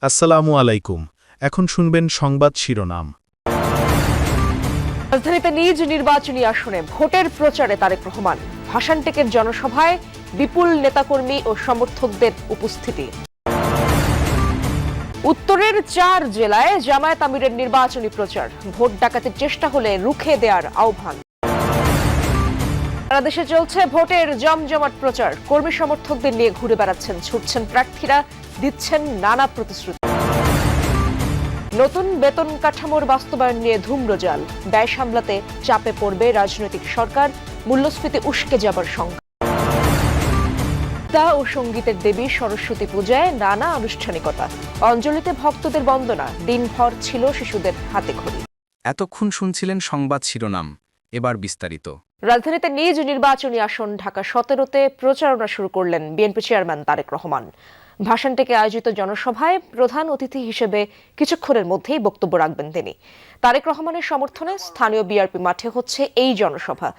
আসসালামু আলাইকুম। এখন শুনবেন সংবাদ শিরোনাম। রাজধানীতে নিজ নির্বাচনী আসনে ভোটের প্রচারে তারেক রহমান। ভাসানটেকের জনসভায় বিপুল নেতাকর্মী ও সমর্থকদের উপস্থিতি। উত্তরের 4 জেলায় জামায়াত আমিরের নির্বাচনী প্রচার। ভোট ডাকাতির চেষ্টা হলে রুখে দেওয়ার আহ্বান। সারা দেশে চলছে ভোটের জমজমাট প্রচার। কর্মী সমর্থকদের নিয়ে ঘুরে বেড়াচ্ছেন, ছুটছেন প্রার্থীরা, দিচ্ছেন নানা প্রতিশ্রুতি। নতুন বেতন কাঠামোর বাস্তবায়ন নিয়ে ধূম্রজাল। ব্যয় সামলাতে চাপে পড়বে রাজনৈতিক সরকার। মূল্যস্ফীতি উস্কে যাবার শঙ্কা। ও সঙ্গীতের দেবী সরস্বতী পূজায় নানা আনুষ্ঠানিকতা। অঞ্জলিতে ভক্তদের বন্দনা। দিনভর ছিল শিশুদের হাতে খড়ি। এতক্ষণ শুনছিলেন সংবাদ শিরোনাম, এবার বিস্তারিত। রাজধানীতে নিজ নির্বাচনী আসন ঢাকা 17-তে প্রচারণা শুরু করলেন বিএনপি চেয়ারম্যান তারেক রহমান। ভাসানটেকে আয়োজিত জনসভায় প্রধান অতিথি হিসেবে কিছুক্ষণের মধ্যেই বক্তব্য রাখবেন তিনি। তারেক রহমানের সমর্থনে স্থানীয় বিআরপি মাঠে হচ্ছে এই জনসভা।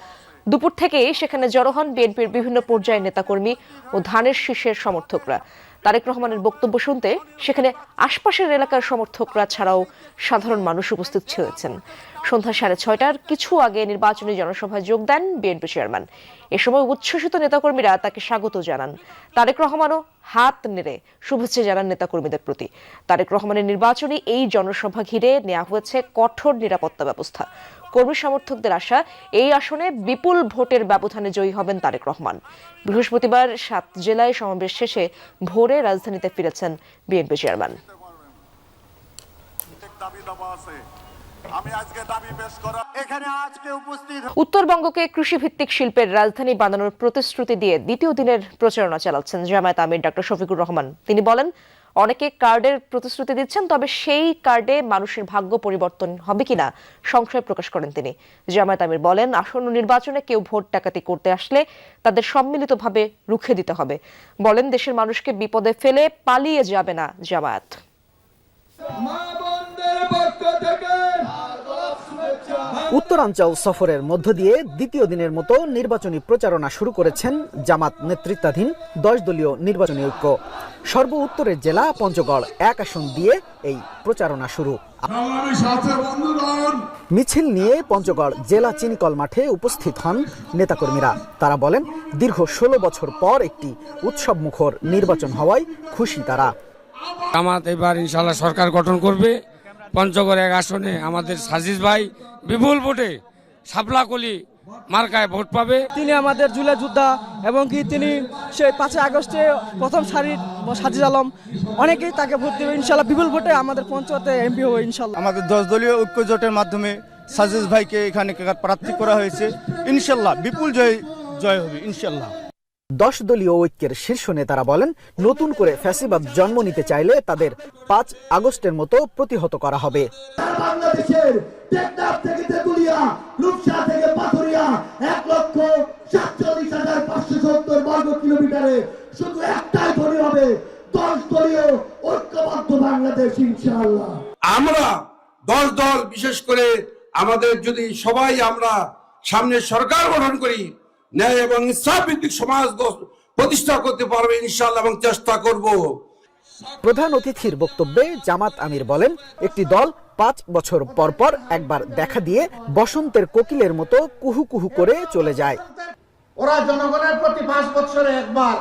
দুপুর থেকেই সেখানে জড়ো হন বিএনপির বিভিন্ন পর্যায়ের নেতাকর্মী ও ধানের শীষের সমর্থকরা। তারেক রহমানের বক্তব্য শুনতে সেখানে আশপাশের এলাকার সমর্থকরা ছাড়াও সাধারণ মানুষ উপস্থিত হয়েছেন। সন্ধ্যা 6:30টার কিছু আগে নির্বাচনী জনসভায় যোগ দেন বিএনপি চেয়ারম্যান। এ সময় উচ্ছ্বসিত নেতাকর্মীরা তাকে স্বাগত জানান। তারেক রহমানও হাত নেড়ে শুভেচ্ছা জানান নেতাকর্মীদের প্রতি। তারেক রহমানের নির্বাচনী এই জনসভা ঘিরে নেওয়া হয়েছে কঠোর নিরাপত্তা ব্যবস্থা। কর্মী সমর্থকদের আশা, এই আসনে বিপুল ভোটের ব্যবধানে জয়ী হবেন তারেক রহমান। বৃহস্পতিবার 7 জেলায় সমাবেশ শেষে ভোরে রাজধানীতে ফিরেছেন বিএনপি চেয়ারম্যান। উত্তরবঙ্গকে কৃষিভিত্তিক শিল্পের রাজধানী বানানোর প্রতিশ্রুতি দিয়ে দ্বিতীয় দিনের প্রচারণা চালাচ্ছেন জামায়াত আমির ডক্টর শফিকুর রহমান। তিনি বলেন, অনেকে কার্ডের প্রতিশ্রুতি দিচ্ছেন, তবে সেই কার্ডে মানুষের ভাগ্য পরিবর্তন হবে কিনা সংশয় প্রকাশ করেন তিনি। জামায়াত আমির বলেন, আসন্ন নির্বাচনে কেউ ভোট ডাকাতি করতে আসলে তাদের সম্মিলিতভাবে রুখে দিতে হবে। বলেন, দেশের মানুষকে বিপদে ফেলে পালিয়ে যাবে না জামায়াত। উত্তরাঞ্চল সফরের মধ্য দিয়ে দ্বিতীয় দিনের মতো নির্বাচনী প্রচারণা শুরু করেছেন জামাত নেতৃত্বাধীন 10 দলীয় নির্বাচনী ঐক্য। সর্ব উত্তরের জেলা পঞ্চগড় 1 আসন দিয়ে এই প্রচারণা শুরু। মিছিল নিয়ে পঞ্চগড় জেলা চিনিকল মাঠে উপস্থিত হন নেতাকর্মীরা। তারা বলেন, দীর্ঘ 16 বছর পর একটি উৎসব মুখর নির্বাচন হওয়ায় খুশি তারা। জামাত এবার ইনশাআল্লাহ সরকার গঠন করবে। পঞ্চগড় 1 আসনে আমাদের সাজিদ ভাই বিপুল ভোটে শাপলাকলি মার্কায় ভোট পাবে। তিনি আমাদের জুলাই যোদ্ধা এবং কি তিনি সেই 5 আগস্টে প্রথম সারির সাজিদ আলম, অনেকেই তাকে ভোট দেবে ইনশাআল্লাহ। বিপুল ভোটে আমাদের পঞ্চায়েতে এমপি হবে ইনশাআল্লাহ। আমাদের 10 দলীয় ঐক্য জোটের মাধ্যমে সাজিদ ভাইকে এখানে প্রার্থী করা হয়েছে। ইনশাআল্লাহ বিপুল জয় হবে ইনশাআল্লাহ। 10 দলীয় ঐক্যের শীর্ষ নেতারা বলেন, নতুন করে ফ্যাসিবাদ জন্ম নিতে চাইলে তাদের 5 আগস্টের মতো প্রতিহত করা হবে। বাংলাদেশের টেকনাফ থেকে তেতুলিয়া, রূপসা থেকে পাথরিয়া 1,47,570 বর্গ কিলোমিটারে শুধু একটাই ধনী হবে 10 দলীয় ঐক্যবদ্ধ বাংলাদেশ ইনশাআল্লাহ। আমরা 10 দল, বিশেষ করে আমাদের যদি সবাই আমরা সামনে সরকার গঠন করি, ন্যায় এবং ইনসাফ ভিত্তিক সমাজ প্রতিষ্ঠা করতে পারবে ইনশাআল্লাহ এবং চেষ্টা করব। প্রধান অতিথির বক্তব্যে জামাত আমির বলেন, একটি দল 5 বছর পর পর একবার দেখা দিয়ে বসন্তের কোকিলের মতো কুহু কুহু করে চলে যায়। ওরা জনগণের প্রতি 5 বছরে একবার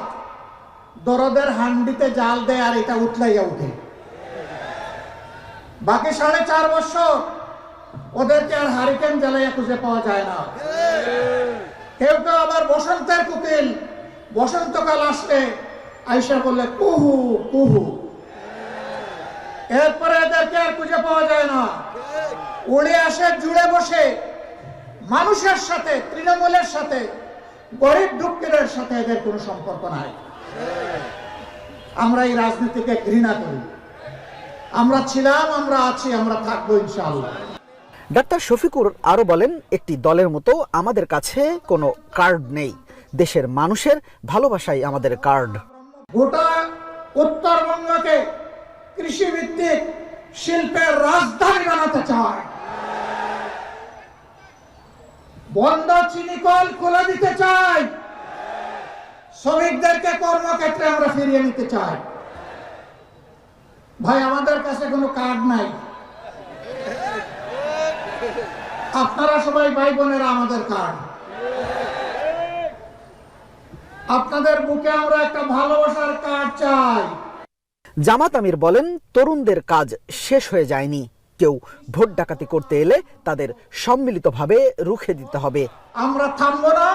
দরদের হান্ডিতে জাল দেয় আর এটা উঠলাইয়া উঠে। বাকি 4.5 বছর ওদেরকে আর হারিকেন জ্বালাইয়া খুঁজে পাওয়া যায় না। কেউ কেউ আবার বসন্তের কোকিল, বসন্তকাল আসলে আইসা বললে কুহু কুহু, এরপরে এদেরকে আর খুঁজে পাওয়া যায় না। উড়ে আসে জুড়ে বসে মানুষের সাথে, তৃণমূলের সাথে, গরিব দুঃখীদের সাথে এদের কোনো সম্পর্ক নাই। আমরা এই রাজনীতিকে ঘৃণা করি। আমরা ছিলাম, আমরা আছি, আমরা থাকবো ইনশাআল্লাহ। ডাক্তার শফিকুর আরো বলেন, একটি দলের মতো আমাদের কাছে কোনো কার্ড নেই, দেশের মানুষের ভালোবাসাই আমাদের কার্ড। গোটা উত্তরবঙ্গকে কৃষিভিত্তিক শিল্পের রাজধানী বানাতে চায়। বন্ধ চিনিকল খুলে দিতে চাই। শ্রমিকদেরকে কর্মক্ষেত্রে আমরা ফিরিয়ে নিতে চাই। ভাই আমাদের কাছে কোনো কার্ড নাই, আপনারা সবাই ভাই বোনেরা আমাদের কার্ড। আপনাদের বুকে আমরা একটা ভালোবাসার কার্ড চাই। জামাত আমির বলেন, তরুণদের কাজ শেষ হয়ে যায়নি। কেউ ভোট ডাকাতি করতে এলে তাদের সম্মিলিতভাবে রুখে দিতে হবে। আমরা থামবো না,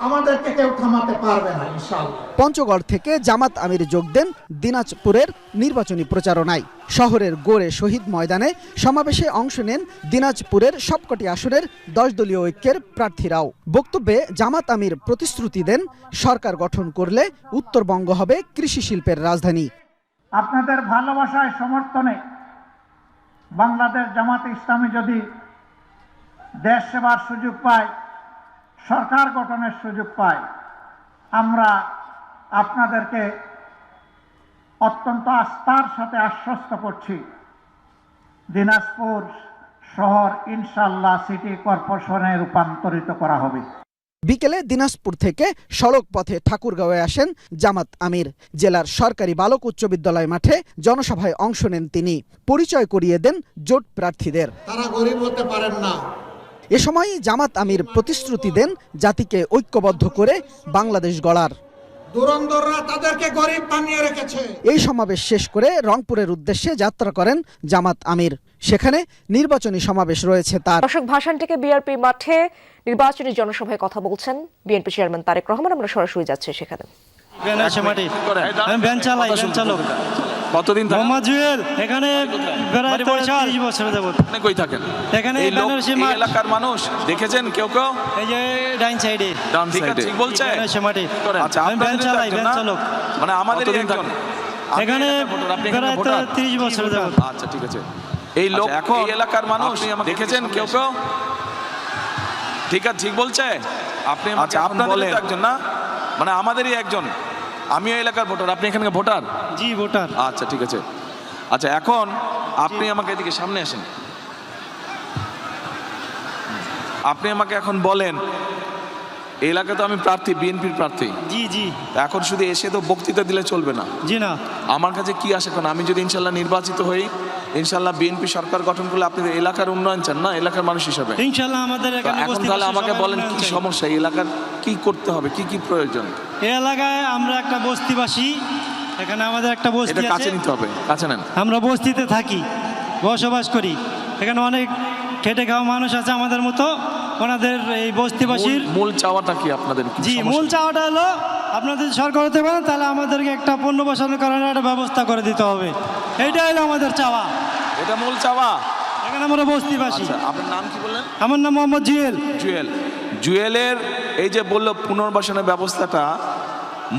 আমাদেরকে কেউ থামাতে পারবে না ইনশাআল্লাহ। পঞ্চগড় থেকে জামাত আমির যোগ দেন দিনাজপুরের নির্বাচনী প্রচারণায়। শহরের গোড়ে শহীদ ময়দানে সমাবেশে অংশ নেন দিনাজপুরের সবকটি আসনের 10 দলীয় ঐক্যের প্রার্থীরাও। বক্তব্যে জামাত আমির প্রতিশ্রুতি দেন, সরকার গঠন করলে উত্তরবঙ্গ হবে কৃষি শিল্পের রাজধানী। আপনাদের ভালোবাসায় সমর্থনে বাংলাদেশ জামাত ইসলামী যদি দেশ সেবার সুযোগ পায়, সরকার গঠনের সুযোগ পায়, আমরা আপনাদেরকে অত্যন্ত আস্থার সাথে আশ্বস্ত করছি, দিনাজপুর শহর ইনশাআল্লাহ সিটি কর্পোরেশনে রূপান্তরিত করা হবে। বিকেলে দিনাজপুর থেকে সড়ক পথে ঠাকুরগাঁওয়ে আসেন জামাত আমির। জেলার সরকারি বালক উচ্চ বিদ্যালয় মাঠে জনসভায় অংশ নেন তিনি। পরিচয় করিয়ে দেন জোট প্রার্থীদের। তারা গরিব হতে পারেন না। এ সময় জামাত আমির প্রতিশ্রুতি দেন জাতিকে ঐক্যবদ্ধ করে বাংলাদেশ গড়ার। দুরন্তরা তাদেরকে গরিব বানিয়ে রেখেছে। এই সমাবেশ শেষ করে রংপুরের উদ্দেশ্যে যাত্রা করেন জামাত আমির। সেখানে নির্বাচনী সমাবেশ রয়েছে তার। দর্শক, ভাষণ থেকে বিআরপি মাঠে নির্বাচনী জনসভায় কথা বলছেন বিএনপি চেয়ারম্যান তারেক রহমান। আমরা সরাসরি যাচ্ছি সেখানে। কতদিন মোহাম্মদ জুয়েল এখানে প্রায় 30 বছর যাবত কই থাকেন? এখানে এই এলাকার মানুষ দেখেছেন কেউ কেউ? এই যে ডাইন সাইডে ঠিক বলছে। আচ্ছা, আমি ভ্যান চালাই, ভ্যান চালক। মানে আমাদের একজন এখানে প্রায় 30 বছর যাবত। আচ্ছা, ঠিক আছে। এই লোক এখন এলাকার মানুষ দেখেছেন কেউ কেউ? ঠিক বলছে। আপনি আপনাদের একজন না, মানে আমাদেরই একজন। আমিও এলাকার ভোটার, আপনি এখানকার ভোটার? জি, ভোটার। আচ্ছা, ঠিক আছে। আচ্ছা, এখন আপনি আমাকে এদিকে সামনে আসেন। আপনি আমাকে এখন বলেন, এই এলাকায় তো আমি প্রার্থী, বিএনপির প্রার্থী। জি জি। এখন শুধু এসে তো বক্তৃতা দিলে চলবে না। জি না। আমার কাছে কি আসে, এখন আমি যদি ইনশাল্লাহ নির্বাচিত হই, ইনশাল্লাহ বিএনপি সরকার গঠন করলে আপনি এলাকার উন্নয়ন চান না, এলাকার মানুষ হিসাবে ইনশাল্লাহ আমাদের এখানে এখন তাহলে আমাকে বলেন কি সমস্যা, এই এলাকার কি করতে হবে, কি কি প্রয়োজন? এই এলাকায় আমরা একটা বস্তিবাসী, এখানে আমাদের একটা বস্তি আছে। কাছে নিতে হবে, কাছে নেন। আমরা বস্তিতে থাকি, বসবাস করি। এখানে অনেক খেটে খাওয়া মানুষ আছে আমাদের মতো। ওনাদের এই বস্তিবাসীর মূল চাওয়াটা কি আপনাদের? জি, মূল চাওয়াটা হলো আপনাদের সরকার হতে পারেন, তাহলে আমাদেরকে একটা পণ্য বসানোর কারণে একটা ব্যবস্থা করে দিতে হবে। এইটা হলো আমাদের চাওয়া। এটা মূল চাওয়া। এখানে আমরা বস্তিবাসী। আপনার নাম কি বললেন? আমার নাম মোহাম্মদ জুয়েল। জুয়েলের এই যে বললো পুনর্বাসনের ব্যবস্থাটা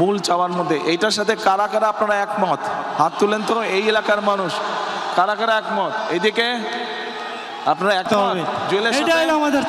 মূল চাওয়ার মধ্যে, এইটার সাথে কারা কারা আপনারা একমত? হাত তুলেন তো, এই এলাকার মানুষ কারা কারা একমত? এইদিকে আপনারা একমত জুয়েলের সাথে? এইটা হলো আমাদের